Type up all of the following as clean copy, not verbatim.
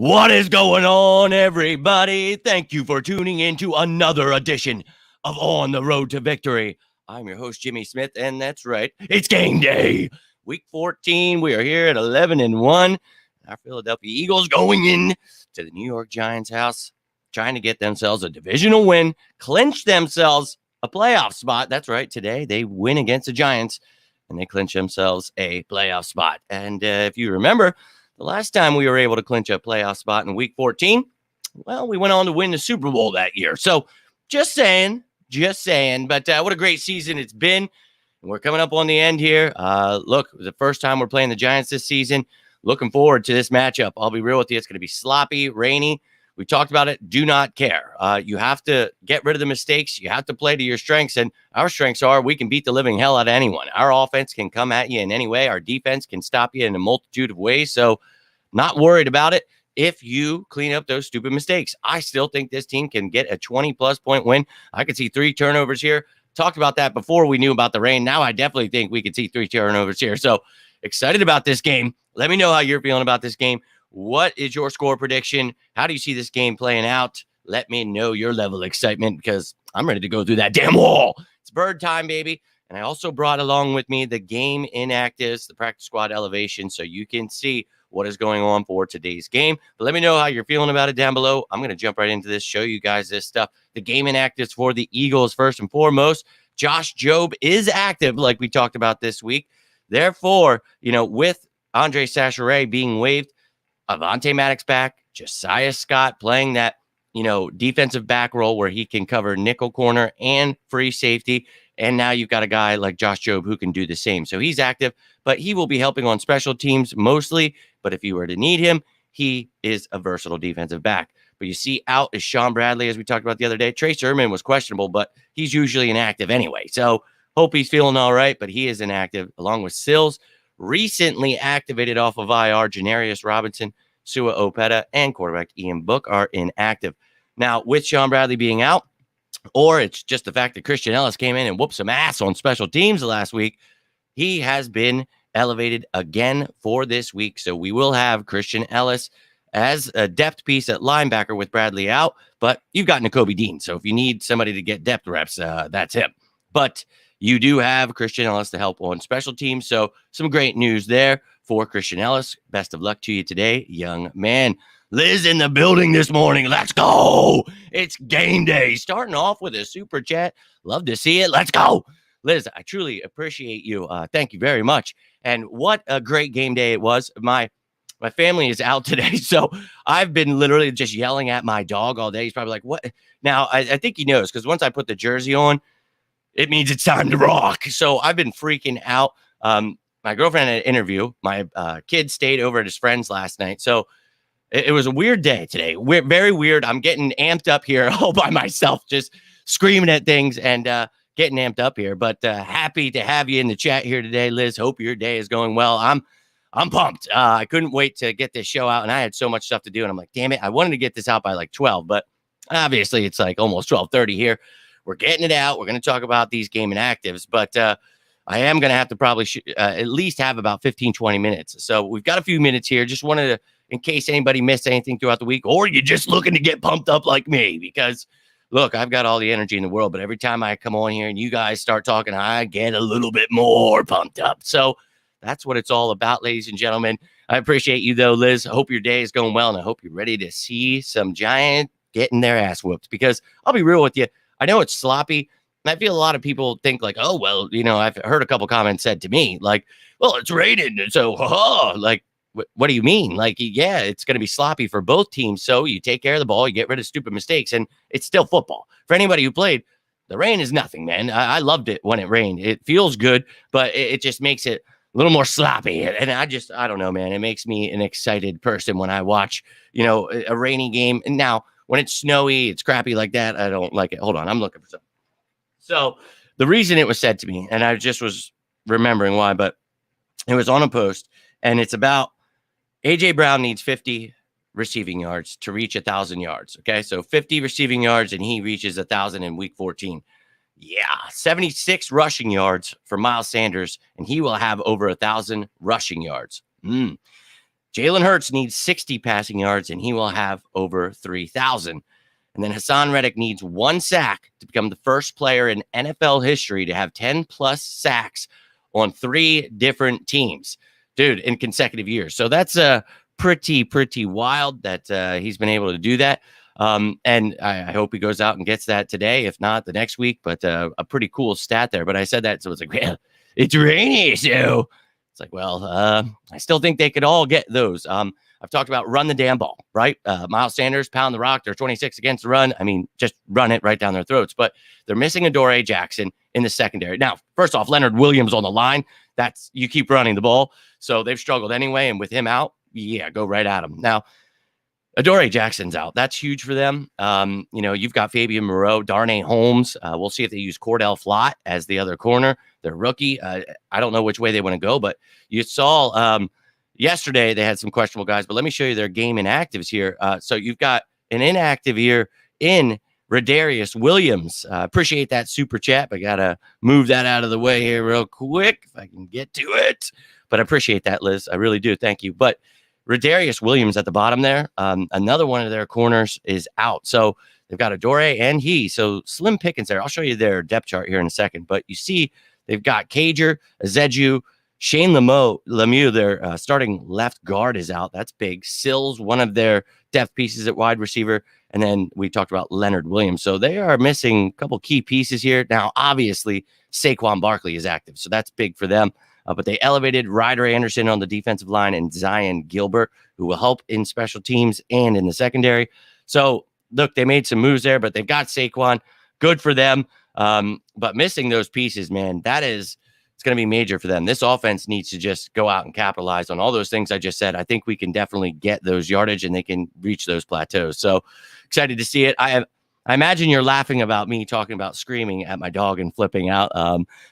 What is going on, everybody? Thank you for tuning in to another edition of On the Road to Victory. I'm your host, Jimmy Smith, and that's right, it's game day. Week 14, we are here at 11-1. Our Philadelphia Eagles going in to the New York Giants house, trying to get themselves a divisional win, clinch themselves a playoff spot. That's right, today they win against the Giants, and they clinch themselves a playoff spot. And if you remember, the last time we were able to clinch a playoff spot in Week 14, well, we went on to win the Super Bowl that year. So just saying. But what a great season it's been. And we're coming up on the end here. Look, it was the first time we're playing the Giants this season. Looking forward to this matchup. I'll be real with you. It's going to be sloppy, rainy. We talked about it. Do not care. You have to get rid of the mistakes. You have to play to your strengths. And our strengths are we can beat the living hell out of anyone. Our offense can come at you in any way. Our defense can stop you in a multitude of ways. So not worried about it if you clean up those stupid mistakes. I still think this team can get a 20-plus point win. I could see 3 turnovers here. Talked about that before we knew about the rain. Now I definitely think we could see 3 turnovers here. So excited about this game. Let me know how you're feeling about this game. What is your score prediction? How do you see this game playing out? Let me know your level of excitement because I'm ready to go through that damn wall. It's bird time, baby. And I also brought along with me the game inactives, the practice squad elevation, so you can see what is going on for today's game. But let me know how you're feeling about it down below. I'm going to jump right into this, show you guys this stuff. The game inactives for the Eagles, first and foremost. Josh Jobe is active, like we talked about this week. Therefore, with Andre Sacheret being waived, Avonte Maddox back, Josiah Scott playing that, defensive back role where he can cover nickel corner and free safety. And now you've got a guy like Josh Jobe who can do the same. So he's active, but he will be helping on special teams mostly. But if you were to need him, he is a versatile defensive back. But you see out is Sean Bradley, as we talked about the other day. Trey Sermon was questionable, but he's usually inactive anyway. So hope he's feeling all right, but he is inactive, along with Sills. Recently activated off of IR, Janarius Robinson, Sua Opeta, and quarterback Ian Book are inactive. Now, with Sean Bradley being out, or it's just the fact that Christian Ellis came in and whooped some ass on special teams last week, he has been elevated again for this week. So we will have Christian Ellis as a depth piece at linebacker with Bradley out, but you've got Nakobe Dean. So if you need somebody to get depth reps, that's him. But you do have Christian Ellis to help on special teams. So some great news there for Christian Ellis. Best of luck to you today, young man. Liz in the building this morning. Let's go. It's game day. Starting off with a super chat. Love to see it. Let's go. Liz, I truly appreciate you. Thank you very much. And what a great game day it was. My family is out today, so I've been literally just yelling at my dog all day. He's probably like, what? Now, I think he knows because once I put the jersey on, it means it's time to rock. So I've been freaking out. My girlfriend had an interview. My kid stayed over at his friend's last night. So it was a weird day today. Very weird. I'm getting amped up here all by myself, just screaming at things and getting amped up here. But happy to have you in the chat here today, Liz. Hope your day is going well. I'm pumped. I couldn't wait to get this show out, and I had so much stuff to do. And I'm like, damn it, I wanted to get this out by like 12, but obviously it's like almost 12:30 here. We're getting it out. We're going to talk about these game inactives, but I am going to have to probably at least have about 15, 20 minutes. So we've got a few minutes here. Just wanted to, in case anybody missed anything throughout the week, or you're just looking to get pumped up like me, because look, I've got all the energy in the world, but every time I come on here and you guys start talking, I get a little bit more pumped up. So that's what it's all about, ladies and gentlemen. I appreciate you though, Liz. I hope your day is going well, and I hope you're ready to see some Giant getting their ass whooped, because I'll be real with you. I know it's sloppy, and I feel a lot of people think like, oh, well, I've heard a couple comments said to me like, well, it's raining, so like, what do you mean? Like, yeah, it's going to be sloppy for both teams. So you take care of the ball, you get rid of stupid mistakes, and it's still football. For anybody who played, the rain is nothing, man. I loved it when it rained. It feels good, but it just makes it a little more sloppy. And I don't know, man. It makes me an excited person when I watch, a rainy game. And now when it's snowy, it's crappy like that, I don't like it. Hold on, I'm looking for something. So the reason it was said to me, and I just was remembering why, but it was on a post, and it's about A.J. Brown needs 50 receiving yards to reach 1,000 yards. Okay, so 50 receiving yards, and he reaches 1,000 in week 14. Yeah, 76 rushing yards for Miles Sanders, and he will have over 1,000 rushing yards. Jalen Hurts needs 60 passing yards, and he will have over 3,000. And then Hassan Reddick needs 1 sack to become the first player in NFL history to have 10-plus sacks on 3 different teams, dude, in consecutive years. So that's pretty wild that he's been able to do that. And I hope he goes out and gets that today, if not the next week. But a pretty cool stat there. But I said that, so it's like, well, it's rainy, so it's like, well, I still think they could all get those. I've talked about run the damn ball, right? Miles Sanders, pound the rock. They're 26 against the run. I mean, just run it right down their throats. But they're missing Adoree Jackson in the secondary. Now, first off, Leonard Williams on the line. That's, you keep running the ball. So they've struggled anyway. And with him out, yeah, go right at him. Now, Adoree Jackson's out. That's huge for them. You've got Fabian Moreau, Darnay Holmes. We'll see if they use Cordell Flott as the other corner. They're rookie. I don't know which way they want to go, but you saw yesterday they had some questionable guys. But let me show you their game inactives here. So you've got an inactive here in Rodarius Williams. Appreciate that super chat, but got to move that out of the way here real quick if I can get to it. But I appreciate that, Liz. I really do. Thank you. But Rodarius Williams at the bottom there. Another one of their corners is out. So they've got Adoree and he. So slim pickings there. I'll show you their depth chart here in a second. But you see they've got Cager, Azeju, Shane Lemieux, their starting left guard, is out. That's big. Sills, one of their depth pieces at wide receiver. And then we talked about Leonard Williams. So they are missing a couple key pieces here. Now, obviously, Saquon Barkley is active. So that's big for them. But they elevated Ryder Anderson on the defensive line and Zion Gilbert, who will help in special teams and in the secondary. So, look, they made some moves there, but they've got Saquon. Good for them. But missing those pieces, man, it's going to be major for them. This offense needs to just go out and capitalize on all those things I just said. I think we can definitely get those yardage and they can reach those plateaus. So excited to see it. I imagine you're laughing about me talking about screaming at my dog and flipping out.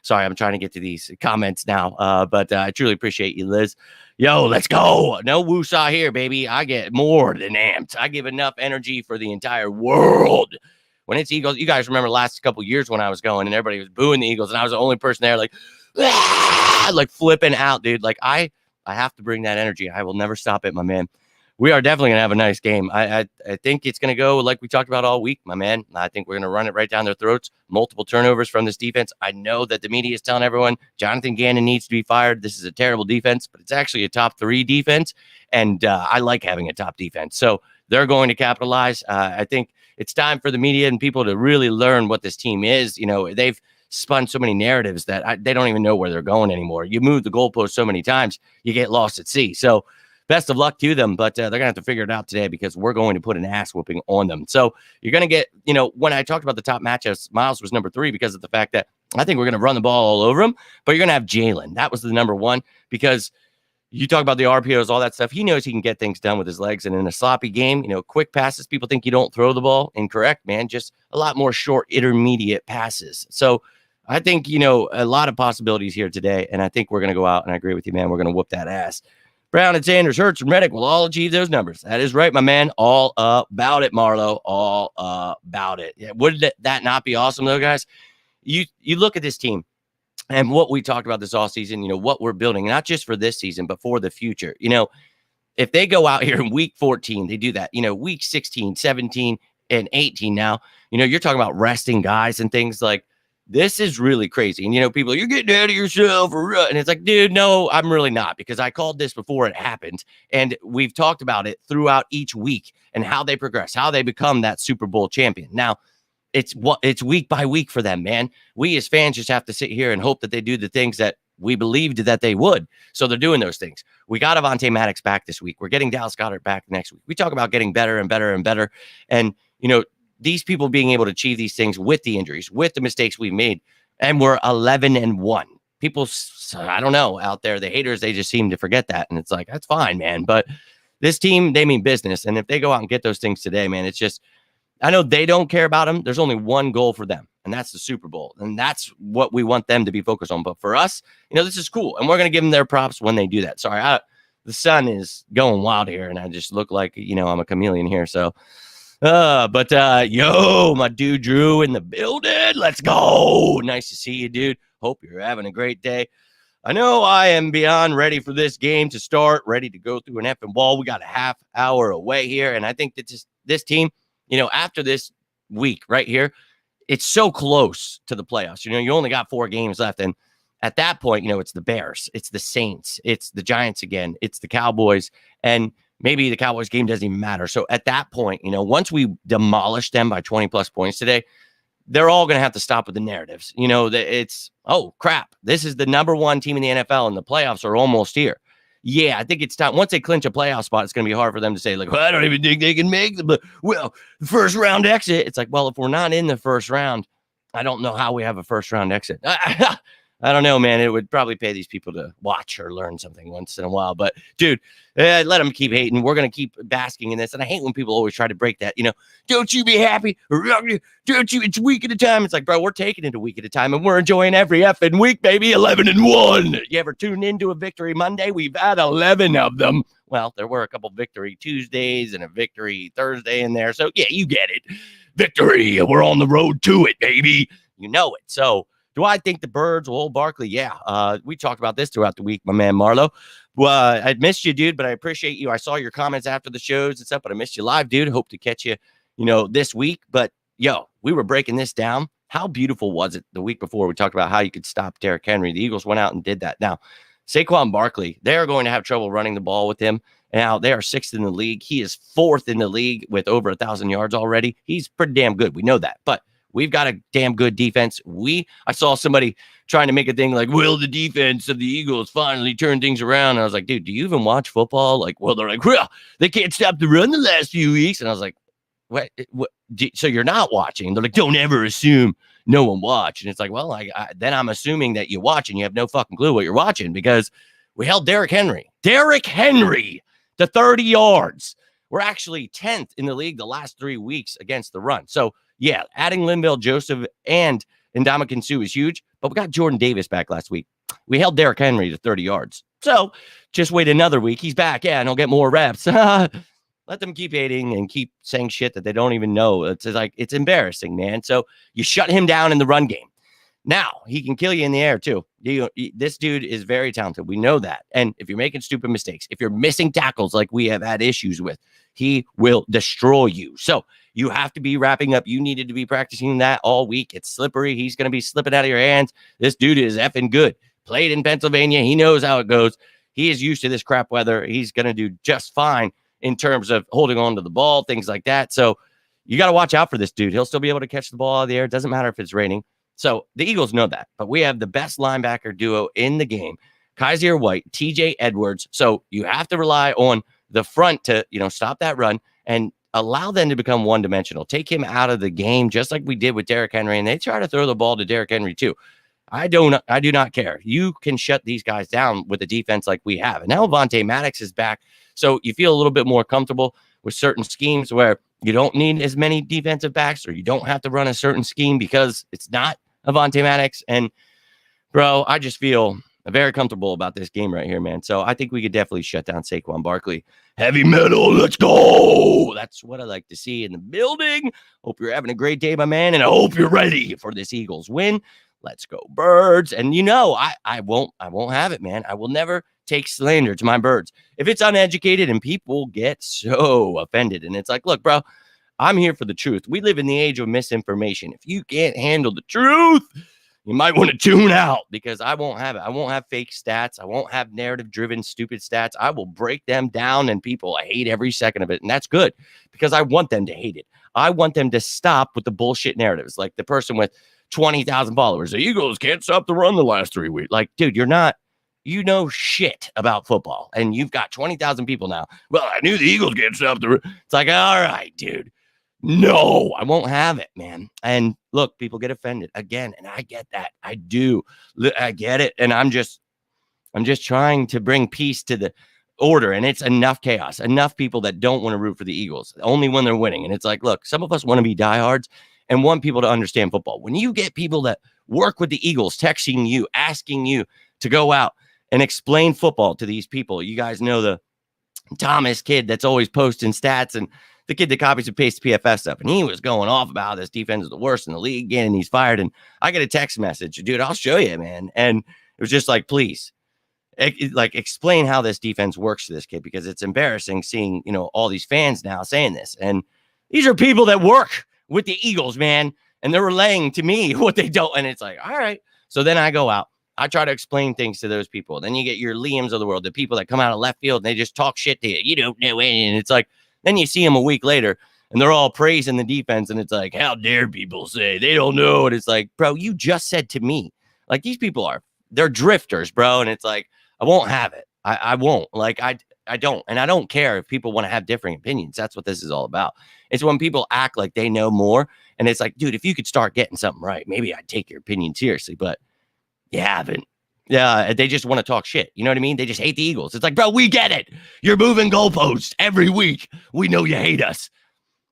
Sorry, I'm trying to get to these comments now, but I truly appreciate you, Liz. Yo, let's go. No woosah here, baby. I get more than amped. I give enough energy for the entire world. When it's Eagles, you guys remember last couple years when I was going and everybody was booing the Eagles and I was the only person there like flipping out, dude. Like I have to bring that energy. I will never stop it, my man. We are definitely going to have a nice game. I think it's going to go like we talked about all week, my man. I think we're going to run it right down their throats. Multiple turnovers from this defense. I know that the media is telling everyone Jonathan Gannon needs to be fired. This is a terrible defense, but it's actually a top 3 defense. And I like having a top defense. So they're going to capitalize. I think it's time for the media and people to really learn what this team is. You know, they've spun so many narratives that they don't even know where they're going anymore. You move the goalpost so many times, you get lost at sea. So best of luck to them, but they're going to have to figure it out today because we're going to put an ass whooping on them. So you're going to get, when I talked about the top matchups, Miles was number 3 because of the fact that I think we're going to run the ball all over him, but you're going to have Jalen. That was the number 1 because you talk about the RPOs, all that stuff. He knows he can get things done with his legs. And in a sloppy game, quick passes, people think you don't throw the ball. Incorrect, man. Just a lot more short, intermediate passes. So I think, a lot of possibilities here today. And I think we're going to go out, and I agree with you, man. We're going to whoop that ass. Brown and Sanders, Hurts, and Reddick will all achieve those numbers. That is right, my man. All about it, Marlo. All about it. Yeah, would that not be awesome, though, guys? You look at this team and what we talked about this offseason, what we're building, not just for this season, but for the future. If they go out here in week 14, they do that. Week 16, 17, and 18 now, you're talking about resting guys and things like this is really crazy. And, people, you're getting out of yourself. And it's like, dude, no, I'm really not, because I called this before it happened. And we've talked about it throughout each week and how they progress, how they become that Super Bowl champion. Now, it's week by week for them, man. We as fans just have to sit here and hope that they do the things that we believed that they would. So they're doing those things. We got Avonte Maddox back this week. We're getting Dallas Goedert back next week. We talk about getting better and better and better. And, these people being able to achieve these things with the injuries, with the mistakes we've made, and we're 11-1. People, I don't know, out there, the haters, they just seem to forget that. And it's like, that's fine, man. But this team, they mean business. And if they go out and get those things today, man, it's just, I know they don't care about them. There's only one goal for them, and that's the Super Bowl. And that's what we want them to be focused on. But for us, this is cool. And we're going to give them their props when they do that. Sorry, the sun is going wild here, and I just look like, I'm a chameleon here. So, yo, my dude Drew in the building. Let's go. Nice to see you, dude. Hope you're having a great day. I know I am beyond ready for this game to start, ready to go through an effing wall. We got a half hour away here. And I think that this team, after this week right here, it's so close to the playoffs. You only got 4 games left. And at that point, it's the Bears, it's the Saints, it's the Giants again, it's the Cowboys. And maybe the Cowboys game doesn't even matter. So at that point, once we demolish them by 20 plus points today, they're all going to have to stop with the narratives. That it's, oh, crap, this is the number 1 team in the NFL and the playoffs are almost here. Yeah, I think it's time. Once they clinch a playoff spot, it's going to be hard for them to say, like, well, I don't even think they can make the first round exit. It's like, well, if we're not in the first round, I don't know how we have a first round exit. I don't know, man. It would probably pay these people to watch or learn something once in a while. But, dude, let them keep hating. We're going to keep basking in this. And I hate when people always try to break that, don't you be happy? Don't you? It's a week at a time. It's like, bro, we're taking it a week at a time, and we're enjoying every effing week, baby. 11-1. You ever tune into a Victory Monday? We've had 11 of them. Well, there were a couple Victory Tuesdays and a Victory Thursday in there. So, yeah, you get it. Victory. We're on the road to it, baby. You know it. So, do I think the Birds will hold Barkley? Yeah. We talked about this throughout the week, my man Marlo. Well, I missed you, dude, but I appreciate you. I saw your comments after the shows and stuff, but I missed you live, dude. Hope to catch you, this week. But, we were breaking this down. How beautiful was it the week before? We talked about how you could stop Derrick Henry. The Eagles went out and did that. Now, Saquon Barkley, they're going to have trouble running the ball with him. Now, they are 6th in the league. He is 4th in the league with over 1,000 yards already. He's pretty damn good. We know that. But we've got a damn good defense. I saw somebody trying to make a thing like, will the defense of the Eagles finally turn things around? And I was like, dude, do you even watch football? Like, well, they're like, well, they can't stop the run the last few weeks. And I was like, what? So you're not watching? They're like, don't ever assume no one watched. And it's like, well, then I'm assuming that you watch and you have no fucking clue what you're watching, because we held Derrick Henry to 30 yards. We're actually 10th in the league the last 3 weeks against the run. So, yeah, adding Linval Joseph and Ndamukong Suh is huge, but we got Jordan Davis back last week. We held Derrick Henry to 30 yards. So just wait another week. He's back. Yeah, and he'll get more reps. Let them keep hating and keep saying shit that they don't even know. It's like, it's embarrassing, man. So you shut him down in the run game. Now, he can kill you in the air, too. This dude is very talented. We know that. And if you're making stupid mistakes, if you're missing tackles like we have had issues with, he will destroy you. So you have to be wrapping up. You needed to be practicing that all week. It's slippery. He's going to be slipping out of your hands. This dude is effing good. Played in Pennsylvania. He knows how it goes. He is used to this crap weather. He's going to do just fine in terms of holding on to the ball, things like that. So you got to watch out for this dude. He'll still be able to catch the ball out of the air. It doesn't matter if it's raining. So the Eagles know that, but we have the best linebacker duo in the game, Kaiser White, TJ Edwards. So you have to rely on the front to, stop that run and allow them to become one-dimensional. Take him out of the game, just like we did with Derrick Henry, and they try to throw the ball to Derrick Henry too. I do not care. You can shut these guys down with a defense like we have. And now Avonte Maddox is back, so you feel a little bit more comfortable with certain schemes where you don't need as many defensive backs, or you don't have to run a certain scheme because it's not Avonte Maddox. And, bro, I just feel very comfortable about this game right here, man. So I think we could definitely shut down Saquon Barkley. Heavy metal, let's go. That's what I like to see in the building. Hope you're having a great day, my man, and I hope you're ready for this Eagles win. Let's go, Birds. And I won't have it, man. I will never take slander to my Birds. If it's uneducated, and people get so offended, and it's like, look, bro, I'm here for the truth. We live in the age of misinformation. If you can't handle the truth, you might want to tune out, because I won't have it. I won't have fake stats. I won't have narrative-driven, stupid stats. I will break them down, and people hate every second of it. And that's good, because I want them to hate it. I want them to stop with the bullshit narratives, like the person with 20,000 followers. The Eagles can't stop the run the last 3 weeks. Like, dude, you know shit about football, and you've got 20,000 people now. Well, I knew the Eagles can't stop the run. It's like, all right, dude. No, I won't have it, man. And look, people get offended again, and I get that. I do. I get it. And I'm just trying to bring peace to the order, and it's enough chaos, enough people that don't want to root for the Eagles, only when they're winning. And it's like, look, some of us want to be diehards and want people to understand football. When you get people that work with the Eagles texting you, asking you to go out and explain football to these people, you guys know the Thomas kid that's always posting stats, and the kid that copies and pastes PFF stuff, and he was going off about how this defense is the worst in the league, and he's fired. And I get a text message, dude, I'll show you, man. And It was just like, please, like explain how this defense works to this kid, because it's embarrassing seeing, all these fans now saying this. And these are people that work with the Eagles, man. And they're relaying to me what they don't. And it's like, all right. So then I go out. I try to explain things to those people. Then you get your Liams of the world, the people that come out of left field and they just talk shit to you. You don't know it. And it's like, then you see them a week later and they're all praising the defense. And it's like, how dare people say they don't know? And it's like, bro, you just said to me, like, these people they're drifters, bro. And it's like, I won't have it. I won't. Like, I don't. And I don't care if people want to have differing opinions. That's what this is all about. It's when people act like they know more. And it's like, dude, if you could start getting something right, maybe I'd take your opinion seriously. But you haven't. Yeah, they just want to talk shit. You know what I mean? They just hate the Eagles. It's like, bro, we get it. You're moving goalposts every week. We know you hate us.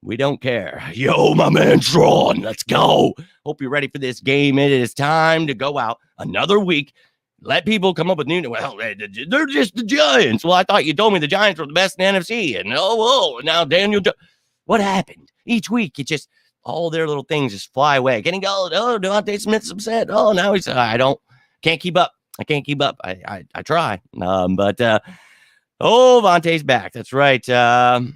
We don't care. Yo, my man Sean, let's go. Hope you're ready for this game. It is time to go out another week. Let people come up with new. Well, they're just the Giants. Well, I thought you told me the Giants were the best in the NFC. And now Daniel. What happened? Each week, it just, all their little things just fly away. Getting Devontae Smith's upset. Oh, now he's, can't keep up. I can't keep up. I try. But Vontae's back. That's right.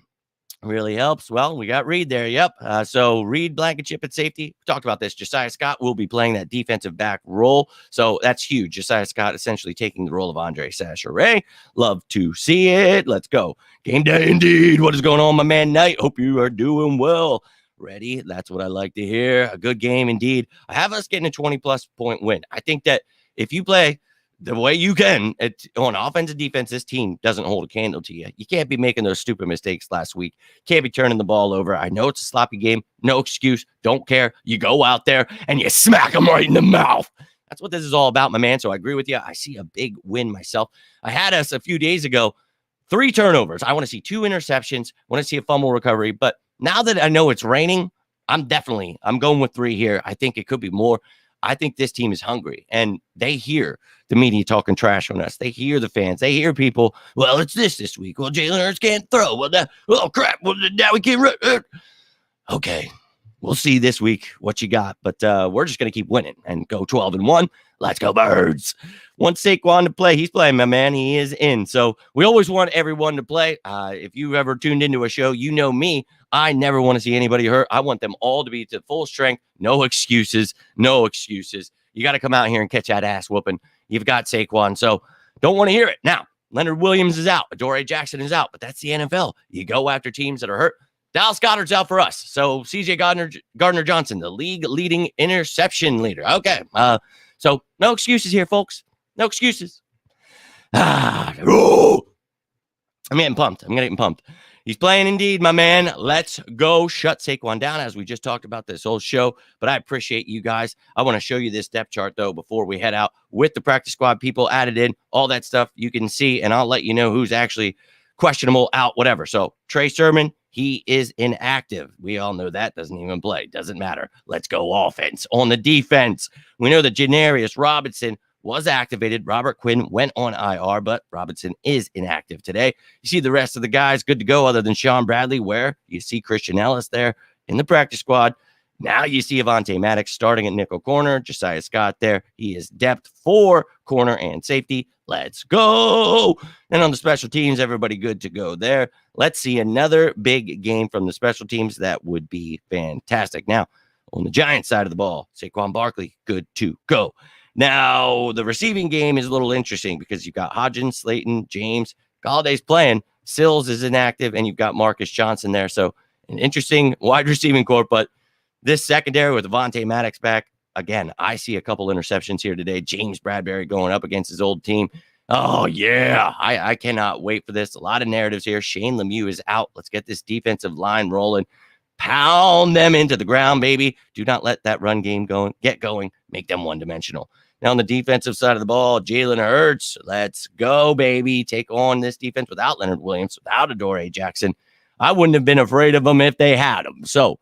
Really helps. Well, we got Reed there. Yep. So Reed, Blankenship at safety. We talked about this. Josiah Scott will be playing that defensive back role. So that's huge. Josiah Scott essentially taking the role of Andre Sacheret. Love to see it. Let's go. Game day indeed. What is going on, my man Knight? Hope you are doing well. Ready? That's what I like to hear. A good game indeed. I have us getting a 20-plus point win. I think that if you play the way you can on offense and defense, this team doesn't hold a candle to you. You can't be making those stupid mistakes last week. Can't be turning the ball over. I know it's a sloppy game. No excuse. Don't care. You go out there and you smack them right in the mouth. That's what this is all about, my man. So I agree with you. I see a big win myself. I had us a few days ago, 3 turnovers. I want to see 2 interceptions. I want to see a fumble recovery. But now that I know it's raining, I'm going with 3 here. I think it could be more. I think this team is hungry, and they hear the media talking trash on us. They hear the fans. They hear people. Well, it's this week. Well, Jalen Hurts can't throw. Well, crap. Well, now we can't run. Okay, we'll see this week what you got. But we're just going to keep winning and go 12-1. Let's go, Birds. Want Saquon to play. He's playing, my man. He is in. So we always want everyone to play. If you've ever tuned into a show, you know me. I never want to see anybody hurt. I want them all to be to full strength. No excuses. No excuses. You got to come out here and catch that ass whooping. You've got Saquon. So don't want to hear it. Now, Leonard Williams is out. Adoree Jackson is out. But that's the NFL. You go after teams that are hurt. Dallas Goedert's out for us. So C.J. Gardner-Johnson, the league leading interception leader. Okay. So no excuses here, folks. No excuses. I'm getting pumped. He's playing indeed, my man. Let's go shut Saquon down, as we just talked about this whole show. But I appreciate you guys. I want to show you this depth chart, though, before we head out with the practice squad people added in. All that stuff you can see, and I'll let you know who's actually questionable, out, whatever. So Trey Sermon, he is inactive. We all know that. Doesn't even play. Doesn't matter. Let's go offense. On the defense, we know that Janarius Robinson was activated. Robert Quinn went on IR, but Robinson is inactive today. You see the rest of the guys good to go, other than Sean Bradley, where you see Christian Ellis there in the practice squad. Now you see Avonte Maddox starting at nickel corner. Josiah Scott there. He is depth for corner and safety. Let's go. And on the special teams, everybody good to go there. Let's see another big game from the special teams. That would be fantastic. Now, on the Giants side of the ball, Saquon Barkley, good to go. Now, the receiving game is a little interesting because you've got Hodgins, Slayton, James. Galladay's playing. Sills is inactive, and you've got Marcus Johnson there. So an interesting wide receiving corps, but this secondary with Avonte Maddox back, again, I see a couple interceptions here today. James Bradbury going up against his old team. Oh, yeah. I cannot wait for this. A lot of narratives here. Shane Lemieux is out. Let's get this defensive line rolling. Pound them into the ground, baby. Do not let that run game get going. Make them one-dimensional. Now, on the defensive side of the ball, Jalen Hurts. Let's go, baby. Take on this defense without Leonard Williams, without Adoree Jackson. I wouldn't have been afraid of them if they had them. So,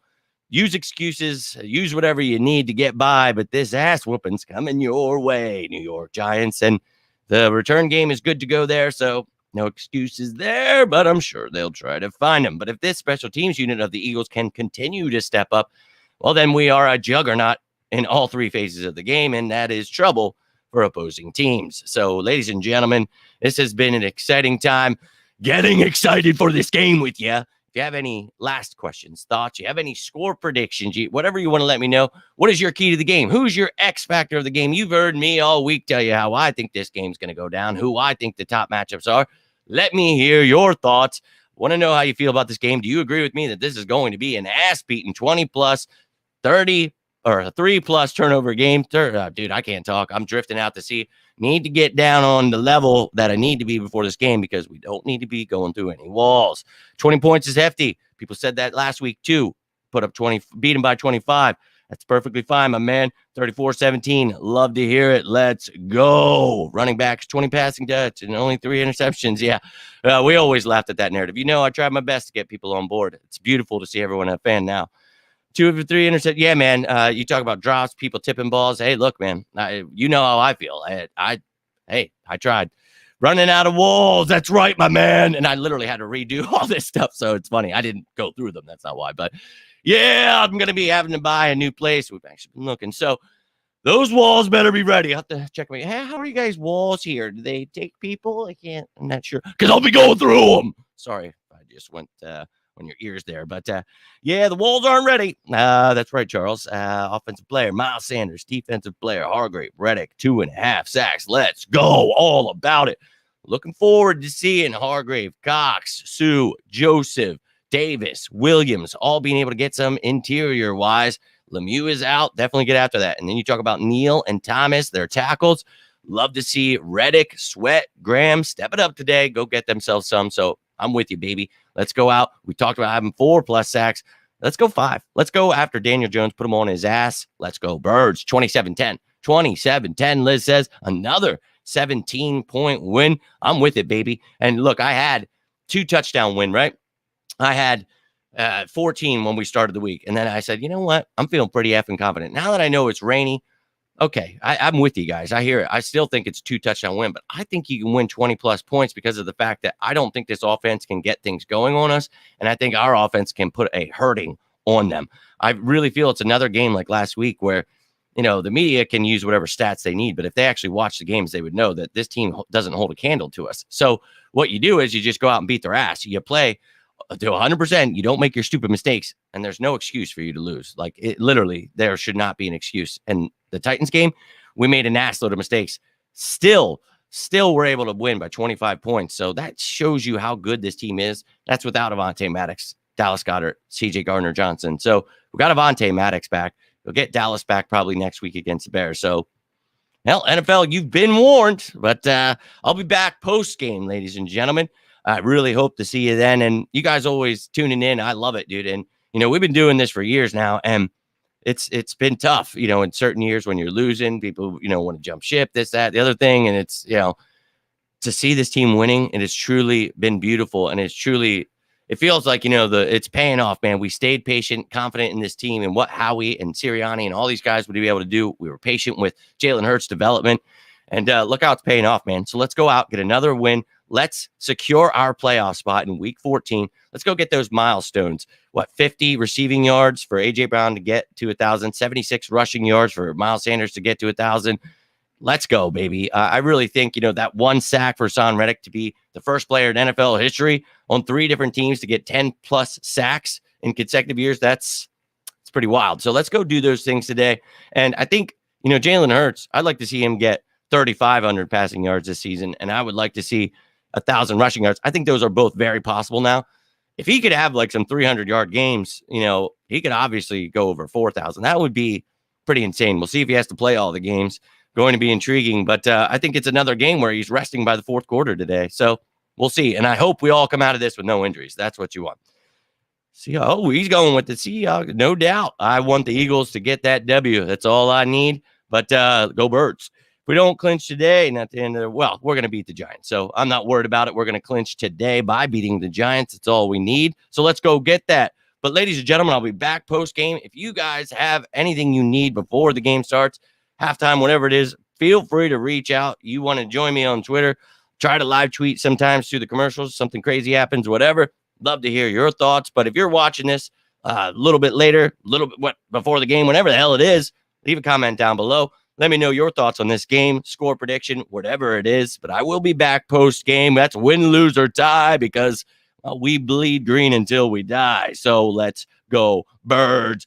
use excuses, use whatever you need to get by, but this ass whooping's coming your way, New York Giants. And the return game is good to go there, so no excuses there, but I'm sure they'll try to find them. But if this special teams unit of the Eagles can continue to step up, well, then we are a juggernaut in all 3 phases of the game, and that is trouble for opposing teams. So, ladies and gentlemen, this has been an exciting time. Getting excited for this game with you. If you have any last questions, thoughts, you have any score predictions, whatever you want to let me know. What is your key to the game? Who's your X factor of the game? You've heard me all week tell you how I think this game's going to go down, who I think the top matchups are. Let me hear your thoughts. Want to know how you feel about this game. Do you agree with me that this is going to be an ass-beating 20-plus, 30 or a 3-plus turnover game? Dude, I can't talk. I'm drifting out to sea. Need to get down on the level that I need to be before this game because we don't need to be going through any walls. 20 points is hefty. People said that last week too. Put up 20, beat him by 25. That's perfectly fine, my man. 34-17. Love to hear it. Let's go. Running backs, 20 passing touch and only 3 interceptions. Yeah, we always laughed at that narrative. I tried my best to get people on board. It's beautiful to see everyone a fan now. 2 of the 3 interceptions. Yeah, man. You talk about drops, people tipping balls. Hey, look, man. You know how I feel. I tried. Running out of walls. That's right, my man. And I literally had to redo all this stuff. So it's funny. I didn't go through them. That's not why. But yeah, I'm going to be having to buy a new place. We've actually been looking. So those walls better be ready. I have to check hey, how are you guys walls here? Do they take people? I'm not sure. Because I'll be going through them. Sorry. I just went on your ears there. But yeah, the walls aren't ready. That's right, Charles. Offensive player, Miles Sanders. Defensive player, Hargrave. Reddick, 2.5 sacks. Let's go. All about it. Looking forward to seeing Hargrave, Cox, Sue, Joseph, Davis, Williams, all being able to get some interior-wise. Lemieux is out. Definitely get after that. And then you talk about Neal and Thomas, their tackles. Love to see Reddick, Sweat, Graham step it up today. Go get themselves some. So I'm with you, baby. Let's go out. We talked about having 4+ sacks. Let's go 5. Let's go after Daniel Jones. Put him on his ass. Let's go Birds. 27-10. 27-10. Liz says another 17-point win. I'm with it, baby. And look, I had 2 touchdown win, right? I had 14 when we started the week. And then I said, you know what? I'm feeling pretty effing confident. Now that I know it's rainy, okay, I'm with you guys. I hear it. I still think it's 2 touchdown win, but I think you can win 20+ points because of the fact that I don't think this offense can get things going on us. And I think our offense can put a hurting on them. I really feel it's another game like last week where, the media can use whatever stats they need, but if they actually watch the games, they would know that this team doesn't hold a candle to us. So what you do is you just go out and beat their ass. You play to 100%. You don't make your stupid mistakes, and there's no excuse for you to lose. Like, it literally, there should not be an excuse. And the Titans game, we made an ass load of mistakes. Still we're able to win by 25 points. So that shows you how good this team is. That's without Avonte Maddox, Dallas Goedert, CJ Gardner-Johnson. So we got Avonte Maddox back. We'll get Dallas back probably next week against the Bears. So, hell, NFL, you've been warned. But I'll be back post-game, ladies and gentlemen. I really hope to see you then. And you guys always tuning in. I love it, dude. And, we've been doing this for years now. And it's been tough, in certain years when you're losing. People, want to jump ship, this, that, the other thing. And it's, to see this team winning, it has truly been beautiful. And it's truly, it feels like, it's paying off, man. We stayed patient, confident in this team and what Howie and Sirianni and all these guys would be able to do. We were patient with Jalen Hurts' development. And look how it's paying off, man. So let's go out, get another win. Let's secure our playoff spot in week 14. Let's go get those milestones. 50 receiving yards for A.J. Brown to get to 1,000, 76 rushing yards for Miles Sanders to get to 1,000. Let's go, baby. I really think, that 1 sack for Son Reddick to be the first player in NFL history on 3 different teams to get 10+ sacks in consecutive years. It's pretty wild. So let's go do those things today. And I think, Jalen Hurts, I'd like to see him get 3,500 passing yards this season. And I would like to see 1,000 rushing yards. I think those are both very possible now. If he could have like some 300-yard games, he could obviously go over 4,000. That would be pretty insane. We'll see if he has to play all the games. Going to be intriguing, but I think it's another game where he's resting by the 4th quarter today. So we'll see. And I hope we all come out of this with no injuries. That's what you want. See, he's going with the Seahawks. No doubt. I want the Eagles to get that W. That's all I need. But go Birds. If we don't clinch today, not the end of we're going to beat the Giants. So I'm not worried about it. We're going to clinch today by beating the Giants. It's all we need. So let's go get that. But ladies and gentlemen, I'll be back post-game. If you guys have anything you need before the game starts, halftime, whatever it is, feel free to reach out. You want to join me on Twitter, try to live tweet sometimes through the commercials, something crazy happens, whatever. Love to hear your thoughts. But if you're watching this a little bit later, before the game, whenever the hell it is, leave a comment down below. Let me know your thoughts on this game, score prediction, whatever it is. But I will be back post game. That's win, lose, or tie because we bleed green until we die. So let's go, Birds.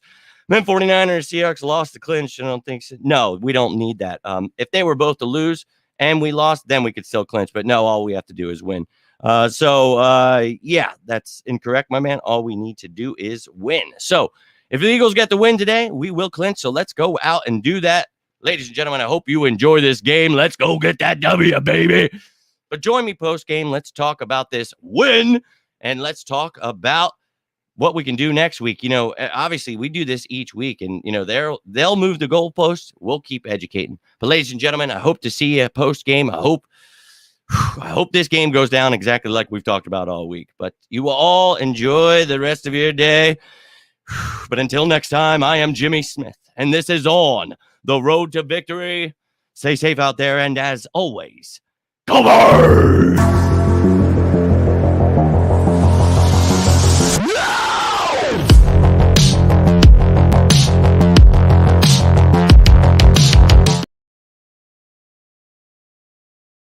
Then 49ers, Seahawks lost the clinch. I don't think so. No, we don't need that. If they were both to lose and we lost, then we could still clinch. But no, all we have to do is win. Yeah, that's incorrect, my man. All we need to do is win. So if the Eagles get the win today, we will clinch. So let's go out and do that. Ladies and gentlemen, I hope you enjoy this game. Let's go get that W, baby. But join me post-game. Let's talk about this win, and let's talk about what we can do next week. You know, obviously, we do this each week, and, you know, they'll move the goalposts. We'll keep educating. But, ladies and gentlemen, I hope to see you post-game. I hope this game goes down exactly like we've talked about all week. But you will all enjoy the rest of your day. But until next time, I am Jimmy Smith, and this is On the Road to Victory. Stay safe out there, and as always, go Birds!